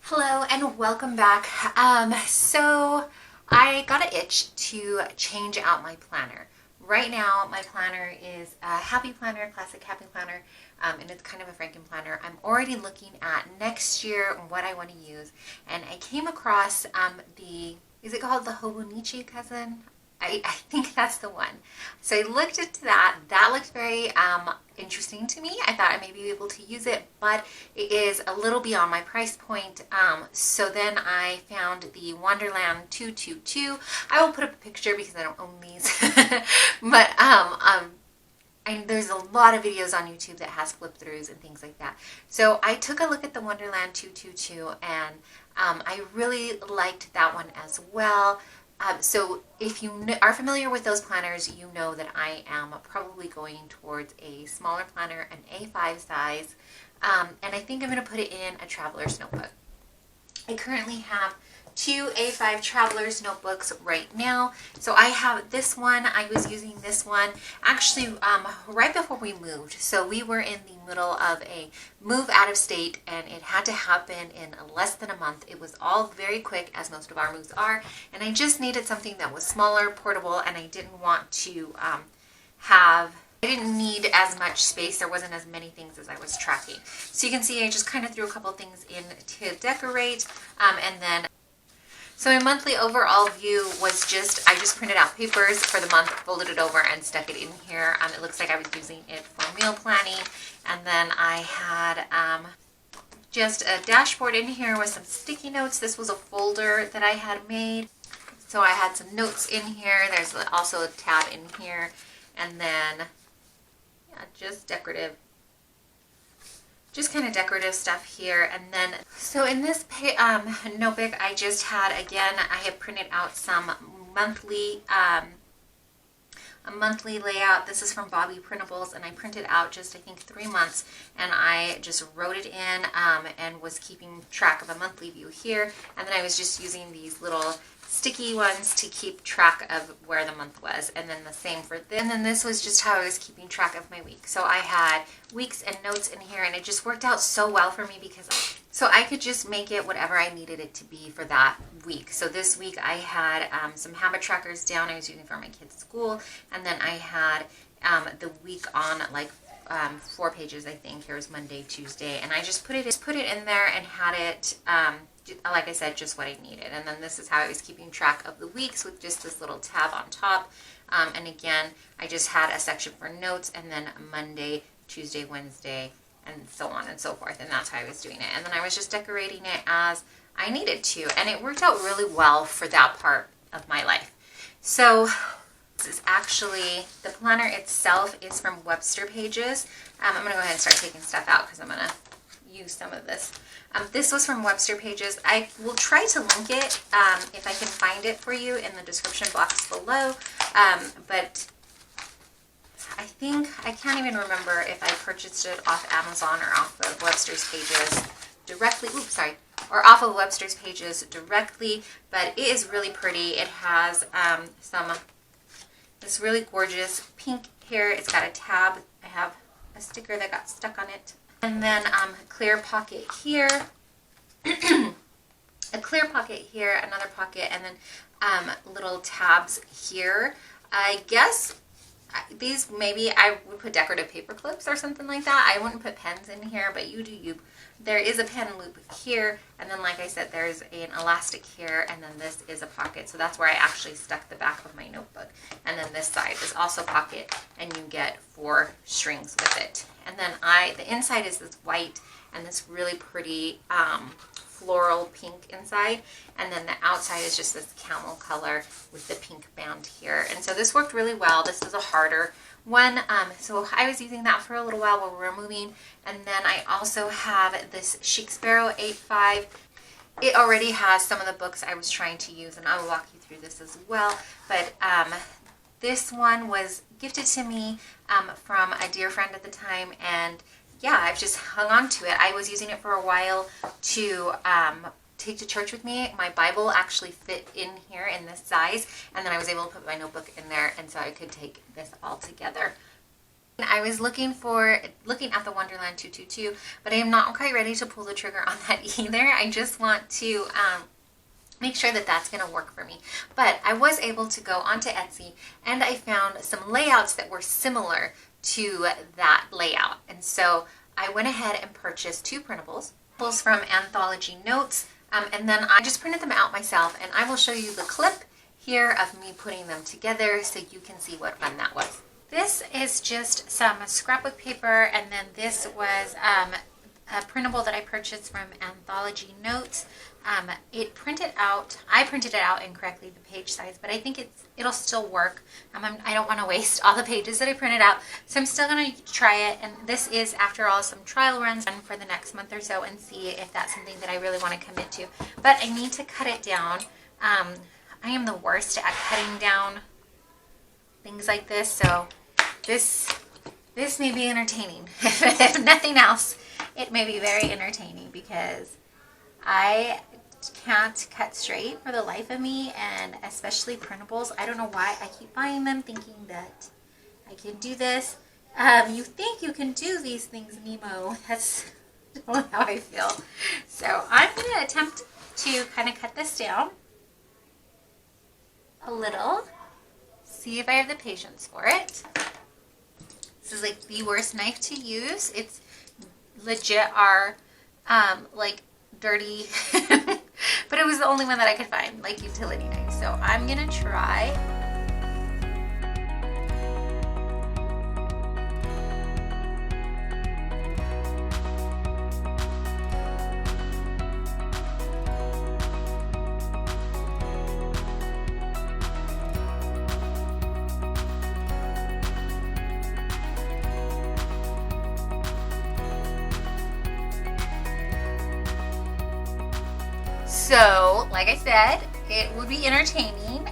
Hello and welcome back. So I got an itch to change out my planner. Right now, my planner is a Happy Planner, Classic Happy Planner, and it's kind of a Franken planner. I'm already looking at next year what I want to use, and I came across is it called the Hobonichi cousin? I think that's the one. So I looked into that. That looked very interesting to me. I thought I may be able to use it, but it is a little beyond my price point. So then I found the Wonderland 222. I will put up a picture because I don't own these. But there's a lot of videos on YouTube that has flip throughs and things like that. So I took a look at the Wonderland 222 and I really liked that one as well. So if you are familiar with those planners, you know that I am probably going towards a smaller planner, an A5 size, and I think I'm going to put it in a traveler's notebook. I currently have two A5 traveler's notebooks right now. So I have this one. I was using this one actually right before we moved. So we were in the middle of a move out of state and it had to happen in less than a month. It was all very quick, as most of our moves are, and I just needed something that was smaller, portable, and I didn't want to I didn't need as much space. There wasn't as many things as I was tracking. So you can see I just kind of threw a couple things in to decorate, and then so my monthly overall view was I just printed out papers for the month, folded it over, and stuck it in here. It looks like I was using it for meal planning. And then I had just a dashboard in here with some sticky notes. This was a folder that I had made. So I had some notes in here. There's also a tab in here. And then, yeah, just kind of decorative stuff here. And then, so in this notebook, I just had, again, I have printed out some monthly, a monthly layout. This is from Bobby Printables, and I printed out just, I think, 3 months, and I just wrote it in and was keeping track of a monthly view here. And then I was just using these little sticky ones to keep track of where the month was, and then the same for this. And then this was just how I was keeping track of my week. So I had weeks and notes in here, and it just worked out so well for me because so I could just make it whatever I needed it to be for that week. So this week I had some habit trackers down I was using for my kids' school, and then I had the week on like 4 pages, I think. Here was Monday, Tuesday, and I just put it in there and had it like I said, just what I needed. And then this is how I was keeping track of the weeks with just this little tab on top. And again, I just had a section for notes, and then Monday, Tuesday, Wednesday, and so on and so forth. And that's how I was doing it. And then I was just decorating it as I needed to. And it worked out really well for that part of my life. So this is actually, the planner itself is from Webster pages. I'm going to go ahead and start taking stuff out because I'm going to use some of this. This was from Webster pages. I will try to link it if I can find it for you in the description box below. But I think, I can't even remember if I purchased it off Amazon or off of Webster's pages directly. Oops, sorry. Or off of Webster's pages directly. But it is really pretty. It has this really gorgeous pink here. It's got a tab. I have a sticker that got stuck on it. And then clear pocket here, a clear pocket here, another pocket, and then little tabs here. I guess these, maybe I would put decorative paper clips or something like that. I wouldn't put pens in here, but you do you. There is a pen loop here, and then like I said, there's an elastic here, and then this is a pocket. So that's where I actually stuck the back of my notebook. And then this side is also pocket, and you get 4 strings with it. And then the inside is this white and this really pretty floral pink inside. And then the outside is just this camel color with the pink band here. And so this worked really well. This is a harder one. So I was using that for a little while while we were moving. And then I also have this Chic Sparrow 8.5. It already has some of the books I was trying to use, and I will walk you through this as well. But this one was gifted to me from a dear friend at the time, and yeah, I've just hung on to it. I was using it for a while to take to church with me. My Bible actually fit in here in this size, and then I was able to put my notebook in there, and so I could take this all together I was looking at the Wonderland 222, but I am not quite ready to pull the trigger on that either. I just want to make sure that that's going to work for me. But I was able to go onto Etsy and I found some layouts that were similar to that layout. And so I went ahead and purchased 2 printables from Anthology Notes, and then I just printed them out myself, and I will show you the clip here of me putting them together so you can see what fun that was. This is just some scrapbook paper, and then this was a printable that I purchased from Anthology Notes. I printed it out incorrectly, the page size, but I think it'll still work. I don't want to waste all the pages that I printed out, so I'm still going to try it. And this is, after all, some trial runs for the next month or so and see if that's something that I really want to commit to. But I need to cut it down. I am the worst at cutting down things like this, so this may be entertaining. If nothing else, it may be very entertaining because I can't cut straight for the life of me, and especially printables. I don't know why I keep buying them thinking that I can do this. You think you can do these things, Nemo. That's how I feel. So I'm going to attempt to kind of cut this down a little. See if I have the patience for it. This is like the worst knife to use. It's legit our like dirty but it was the only one that I could find, like utility knife. So I'm gonna try. So, like I said, it would be entertaining.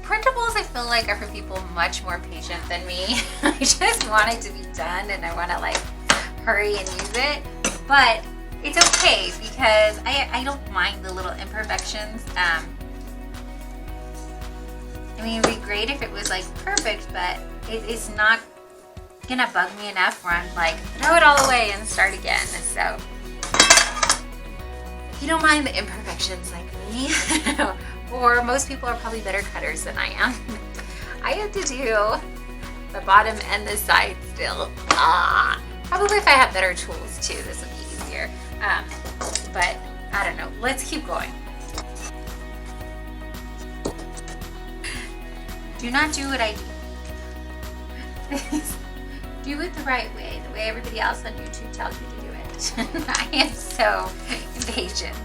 Printables, I feel like, are for people much more patient than me. I just want it to be done and I want to like hurry and use it. But it's okay because I don't mind the little imperfections. I mean, it'd be great if it was like perfect, but it's not gonna bug me enough where I'm like, throw it all away and start again. So if you don't mind the imperfections like me, or most people are probably better cutters than I am, I have to do the bottom and the side still. Probably if I have better tools too, this would be easier. But I don't know. Let's keep going. Do not do what I do. Do it the right way, the way everybody else on YouTube tells you to do it. I am so impatient.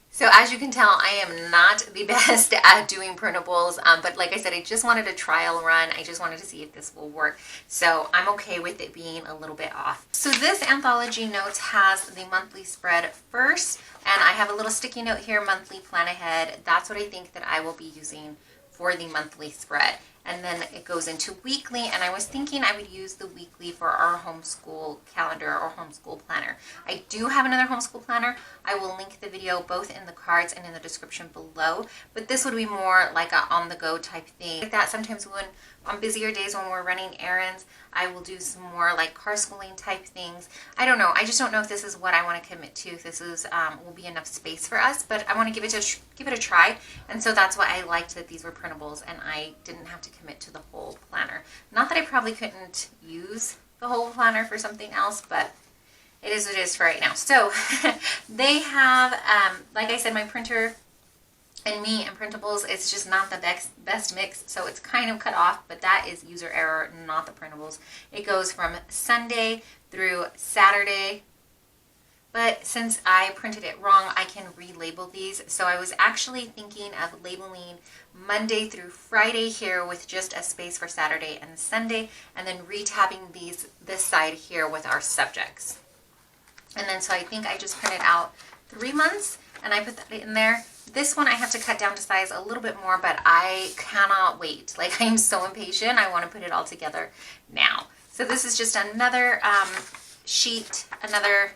So as you can tell, I am not the best at doing printables, but like I said, I just wanted a trial run. I just wanted to see if this will work. So I'm okay with it being a little bit off. So this Anthology Notes has the monthly spread first, and I have a little sticky note here, monthly plan ahead. That's what I think that I will be using for the monthly spread. And then it goes into weekly, and I was thinking I would use the weekly for our homeschool calendar or homeschool planner. I do have another homeschool planner. I will link the video both in the cards and in the description below, but this would be more like a on-the-go type thing. Like that, sometimes when on busier days when we're running errands, I will do some more like car schooling type things. I don't know. I just don't know if this is what I want to commit to, if this is will be enough space for us, but I want to give it a try. And so that's why I liked that these were printables and I didn't have to commit to the whole planner. Not that I probably couldn't use the whole planner for something else, but it is what it is for right now. So they have, like I said, my printer and me and printables, it's just not the best mix, so it's kind of cut off, but that is user error, not the printables. It goes from Sunday through Saturday, but since I printed it wrong, I can relabel these. So I was actually thinking of labeling Monday through Friday here with just a space for Saturday and Sunday, and then retabbing this side here with our subjects. And then so I think I just printed out 3 months and I put that in there. This one I have to cut down to size a little bit more, but I cannot wait. Like, I am so impatient. I want to put it all together now. So this is just another sheet, another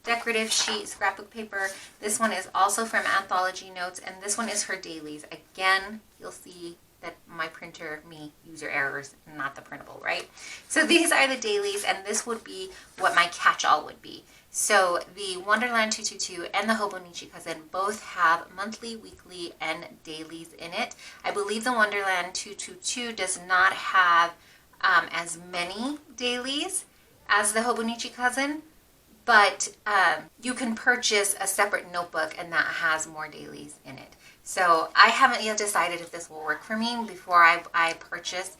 decorative sheet scrapbook paper. This one is also from Anthology Notes, and this one is her dailies. Again, you'll see that my printer, user errors, not the printable, right? So these are the dailies, and this would be what my catch-all would be. So the Wonderland 222 and the Hobonichi Cousin both have monthly, weekly, and dailies in it. I believe the Wonderland 222 does not have as many dailies as the Hobonichi Cousin, but you can purchase a separate notebook and that has more dailies in it. So I haven't yet decided if this will work for me before I purchase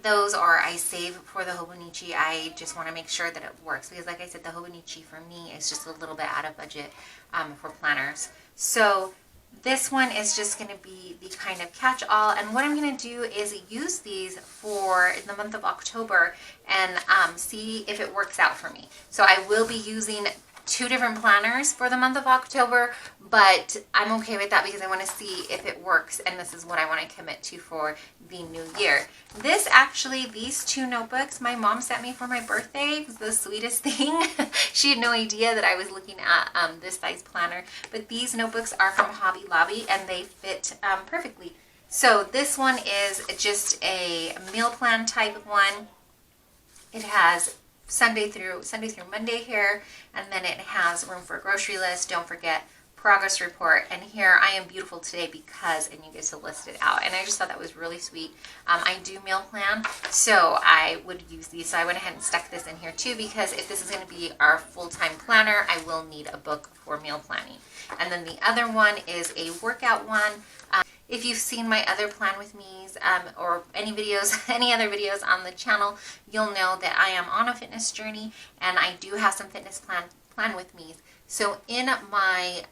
those, or I save for the Hobonichi. I just want to make sure that it works because, like I said, the Hobonichi for me is just a little bit out of budget for planners. So this one is just going to be the kind of catch-all, and what I'm going to do is use these for the month of October and see if it works out for me. So I will be using 2 different planners for the month of October, but I'm okay with that because I want to see if it works, and this is what I want to commit to for the new year. These 2 notebooks my mom sent me for my birthday. It was the sweetest thing. She had no idea that I was looking at this size planner, but these notebooks are from Hobby Lobby and they fit perfectly. So this one is just a meal plan type one. It has Sunday through Monday here, and then it has room for a grocery list, don't forget, progress report, and here I am beautiful today because, and you get to list it out, and I just thought that was really sweet. I do meal plan, so I would use these, so I went ahead and stuck this in here too, because if this is going to be our full-time planner, I will need a book for meal planning. And then the other one is a workout one. If you've seen my other Plan With Me's or any other videos on the channel, you'll know that I am on a fitness journey and I do have some fitness plan with me's. So in my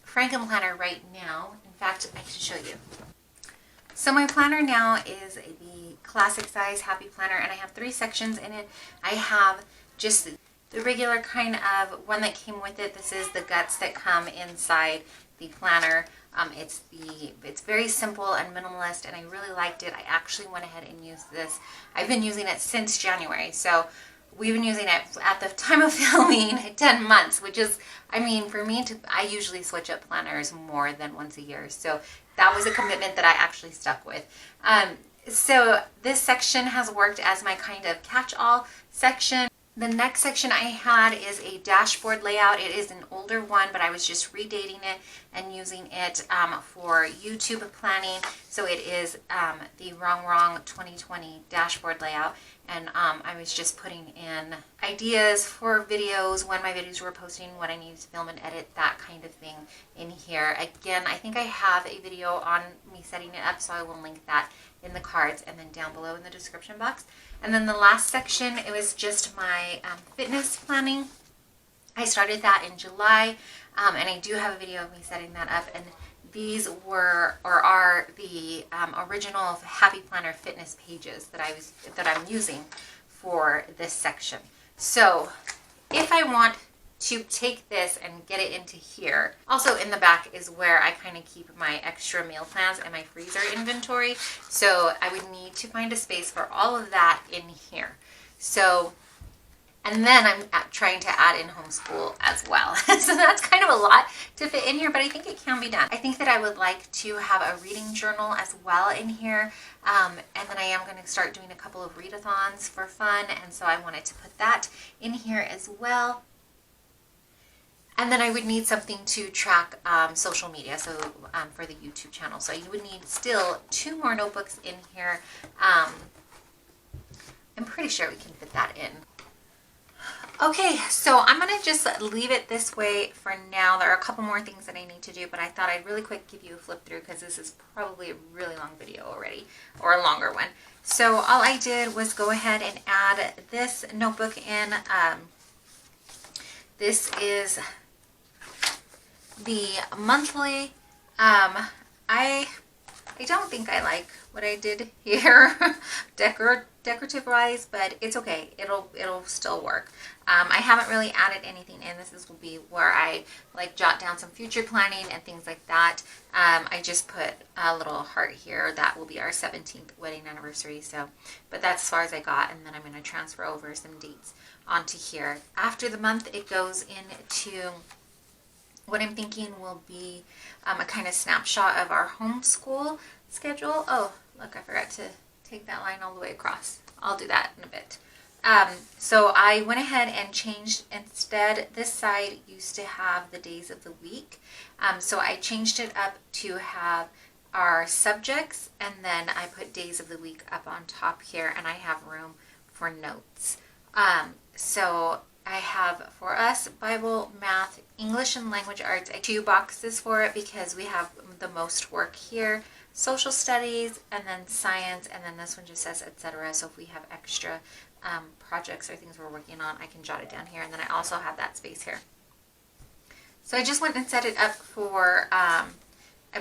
Franken planner right now, in fact, I can show you. So my planner now is the classic size Happy Planner, and I have 3 sections in it. I have just the regular kind of one that came with it. This is the guts that come inside the planner. It's very simple and minimalist, and I really liked it. I actually went ahead and used this. I've been using it since January, so we've been using it at the time of filming 10 months, which is, I mean, for me, I usually switch up planners more than once a year, so that was a commitment that I actually stuck with. So this section has worked as my kind of catch-all section. The next section I had is a dashboard layout. It is an older one, but I was just redating it and using it for YouTube planning. So it is the Wrong 2020 dashboard layout. And I was just putting in ideas for videos, when my videos were posting, what I needed to film and edit, that kind of thing in here. Again, I think I have a video on me setting it up, so I will link that in the cards and then down below in the description box. And then the last section, it was just my fitness planning. I started that in July, and I do have a video of me setting that up. And these were, or are, the original Happy Planner fitness pages that I'm using for this section. So if I want to take this and get it into here, also in the back is where I kind of keep my extra meal plans and my freezer inventory. So I would need to find a space for all of that in here. So, and then I'm trying to add in homeschool as well. So that's kind of a lot to fit in here, but I think it can be done. I think that I would like to have a reading journal as well in here. And then I am going to start doing a couple of readathons for fun. And so I wanted to put that in here as well. And then I would need something to track social media, so for the YouTube channel. So you would need still 2 more notebooks in here. I'm pretty sure we can fit that in. Okay, so I'm going to just leave it this way for now. There are a couple more things that I need to do, but I thought I'd really quick give you a flip through because this is probably a really long video already, or a longer one. So all I did was go ahead and add this notebook in. This is the monthly. I don't think I like what I did here. decorative wise, but it's okay. It'll still work. I haven't really added anything in. This will be where I like jot down some future planning and things like that. I just put a little heart here. That will be our 17th wedding anniversary. So, but that's as far as I got, and then I'm going to transfer over some dates onto here. After the month, it goes into what I'm thinking will be a kind of snapshot of our homeschool schedule. Oh, look, I forgot to take that line all the way across. I'll do that in a bit. So I went ahead and changed, instead, this side used to have the days of the week. So I changed it up to have our subjects, and then I put days of the week up on top here, and I have room for notes. So I have, for us, Bible, math, English, and language arts. I have 2 boxes for it because we have the most work here. Social studies, and then science, and then this one just says etc. So if we have extra projects or things we're working on, I can jot it down here. And then I also have that space here. So I just went and set it up for, I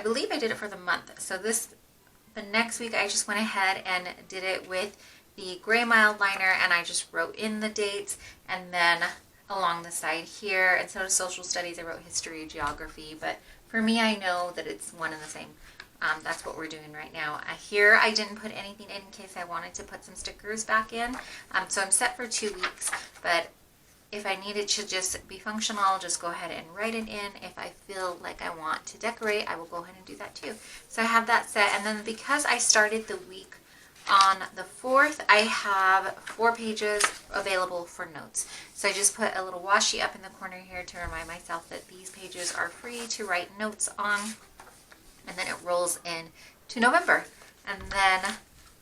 believe I did it for the month. So the next week I just went ahead and did it with the gray mild liner, and I just wrote in the dates, and then along the side here, instead of social studies, I wrote history, geography, but for me, I know that it's one and the same. That's what we're doing right now. Here, I didn't put anything in case I wanted to put some stickers back in. So I'm set for 2 weeks, but if I need it to just be functional, I'll just go ahead and write it in. If I feel like I want to decorate, I will go ahead and do that too. So I have that set, and then because I started the week on the 4th, I have 4 pages available for notes. So I just put a little washi up in the corner here to remind myself that these pages are free to write notes on. And then it rolls in to November. And then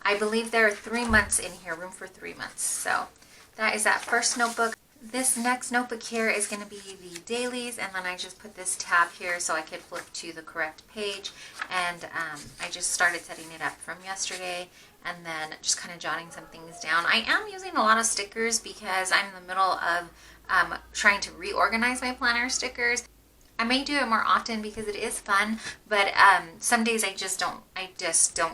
I believe there are 3 months in here, room for 3 months. So that is that first notebook. This next notebook here is going to be the dailies, and then I just put this tab here so I could flip to the correct page. And I just started setting it up from yesterday, and then just kind of jotting some things down. I am using a lot of stickers because I'm in the middle of trying to reorganize my planner stickers. I may do it more often because it is fun, but some days I just don't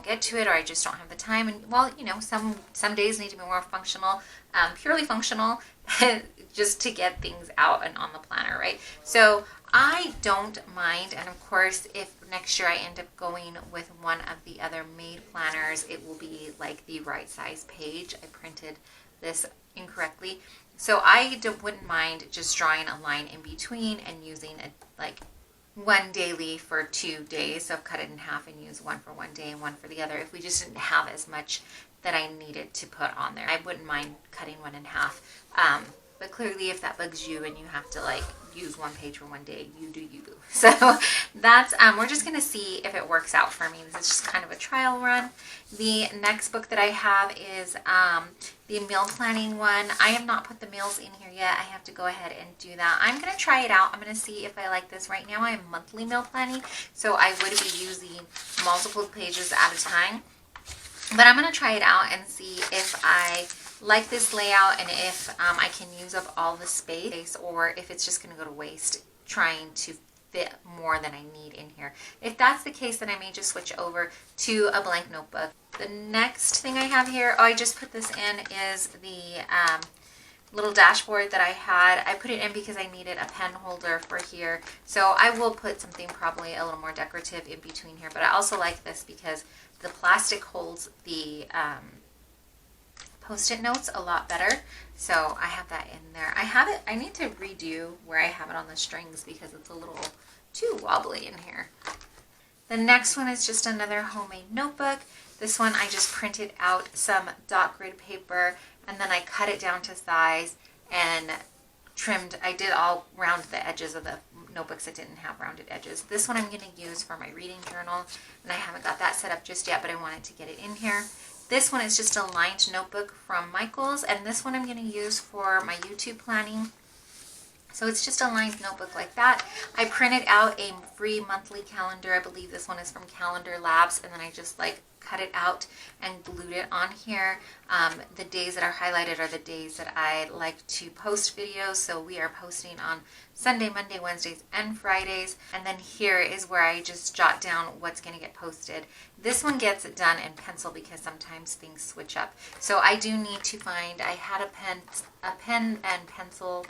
get to it, or I just don't have the time. And well, you know, some days need to be more functional, purely functional, just to get things out and on the planner, right? So I don't mind, and of course, if next year I end up going with one of the other made planners, it will be like the right size page. I printed this incorrectly. So I wouldn't mind just drawing a line in between and using like 1 daily for 2 days. So I've cut it in half and use one for 1 day and one for the other. If we just didn't have as much that I needed to put on there, I wouldn't mind cutting one in half. But clearly if that bugs you and you have to like use 1 page for 1 day, you do you. So that's, we're just going to see if it works out for me. This is just kind of a trial run. The next book that I have is the meal planning one. I have not put the meals in here yet. I have to go ahead and do that. I'm going to try it out. I'm going to see if I like this. Right now I am monthly meal planning, so I would be using multiple pages at a time. But I'm going to try it out and see if I like this layout and if I can use up all the space, or if it's just going to go to waste trying to fit more than I need in here. If that's the case, then I may just switch over to a blank notebook. The next thing I have here, oh, I just put this in, is the little dashboard that I had. I put it in because I needed a pen holder for here. So I will put something probably a little more decorative in between here, but I also like this because the plastic holds the Post-it notes a lot better. So I have that in there. I have it, I need to redo where I have it on the strings because it's a little too wobbly in here. The next one is just another homemade notebook. This one I just printed out some dot grid paper, and then I cut it down to size and trimmed. I did all round the edges of the notebooks that didn't have rounded edges. This one I'm going to use for my reading journal, and I haven't got that set up just yet, but I wanted to get it in here. This one is just a lined notebook from Michaels, and this one I'm going to use for my YouTube planning. So it's just a lined notebook like that. I printed out a free monthly calendar. I believe this one is from Calendar Labs, and then I just like cut it out and glued it on here. The days that are highlighted are the days that I like to post videos. So we are posting on Sunday, Monday, Wednesdays, and Fridays. And then here is where I just jot down what's going to get posted. This one gets it done in pencil because sometimes things switch up. So I do need to find, I had a pen and pencil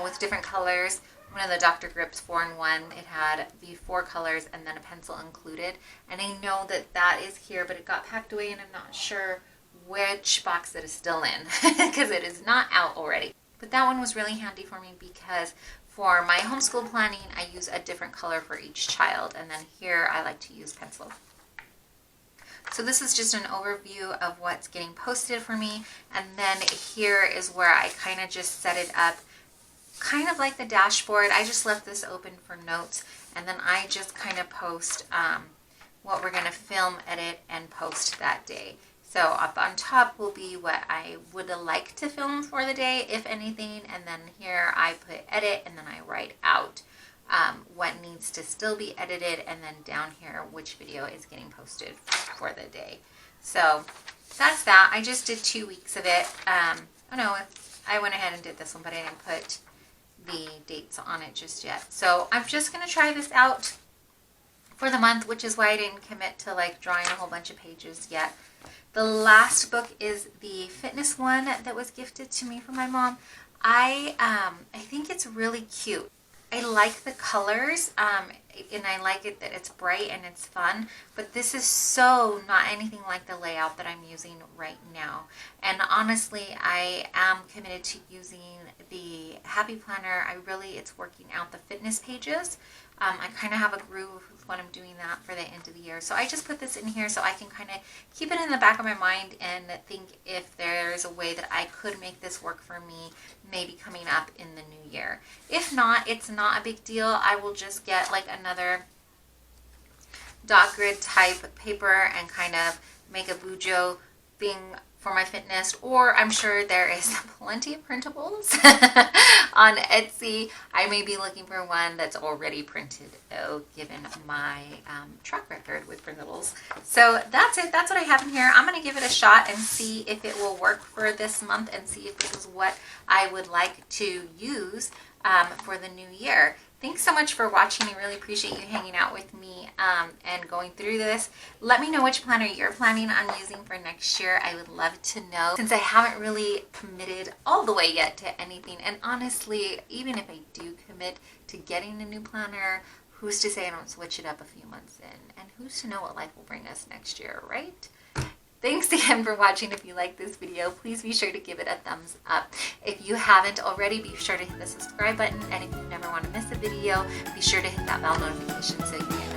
with different colors. One of the Dr. Grips 4-in-1, it had the 4 colors and then a pencil included. And I know that that is here, but it got packed away and I'm not sure which box it is still in because it is not out already. But that one was really handy for me because for my homeschool planning, I use a different color for each child. And then here I like to use pencil. So this is just an overview of what's getting posted for me. And then here is where I kind of just set it up kind of like the dashboard. I just left this open for notes, and then I just kind of post what we're going to film, edit, and post that day. So up on top will be what I would like to film for the day, if anything, and then here I put edit, and then I write out what needs to still be edited, and then down here which video is getting posted for the day. So that's that. I just did 2 weeks of it. Oh no, I went ahead and did this one, but I didn't put the dates on it just yet. So I'm just going to try this out for the month, which is why I didn't commit to like drawing a whole bunch of pages yet. The last book is the fitness one that was gifted to me from my mom. I think it's really cute. I like the colors, and I like it that it's bright and it's fun, but this is so not anything like the layout that I'm using right now. And honestly, I am committed to using the Happy Planner. It's working out the fitness pages. I kind of have a groove with what I'm doing that for the end of the year. So I just put this in here so I can kind of keep it in the back of my mind and think if there's a way that I could make this work for me, maybe coming up in the new year. If not, it's not a big deal. I will just get like another dot grid type paper and kind of make a bujo thing for my fitness, or I'm sure there is plenty of printables on Etsy. I may be looking for one that's already printed, though, given my track record with printables. So that's it. That's what I have in here. I'm going to give it a shot and see if it will work for this month and see if this is what I would like to use for the new year. Thanks so much for watching. I really appreciate you hanging out with me and going through this. Let me know which planner you're planning on using for next year. I would love to know, since I haven't really committed all the way yet to anything. And honestly, even if I do commit to getting a new planner, who's to say I don't switch it up a few months in? And who's to know what life will bring us next year, right? Thanks again for watching. If you like this video, please be sure to give it a thumbs up. If you haven't already, be sure to hit the subscribe button. And if you never want to miss a video, be sure to hit that bell notification so you get